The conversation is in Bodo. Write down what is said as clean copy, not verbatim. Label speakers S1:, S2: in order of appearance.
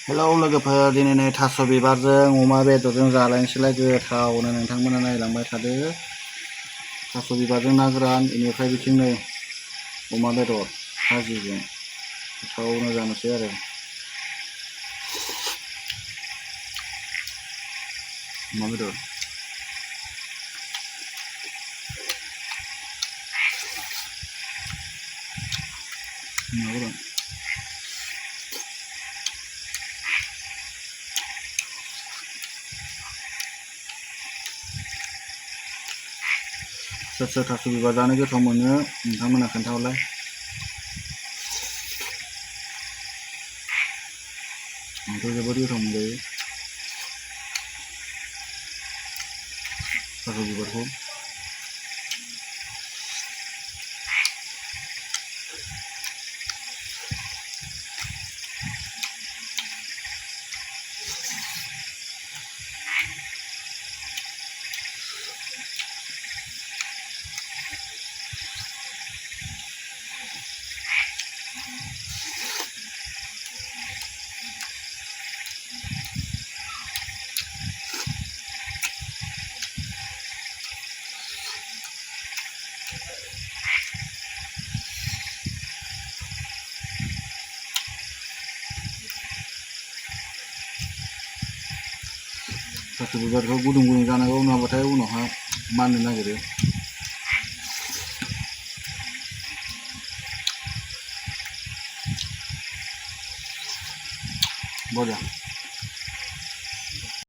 S1: Hello लोगोफोर दिनै थास' बिबारजों अमा बेदरजों जालायनोसैलाय गोथावनो नोंथांमोना नायलांबाय थादो थास' बिबारजों ना गोरान बेनिफ्राय बिथिं नै अमा बेदर भाजिजों गोथावनो जानोसै आरो अमा बेदर ना गोरान सोर थास' बिबार जानो गोथाव मोनो नोंथांमोना खोन्थाहरलाय आंथ' जोबोद गोथाव मोनजायो थास' बिबारखौ थास' बिबारखौ गुदुं गुदुं जानांगौ नङाबाथाय उनावहाय माननो नागिरो बजा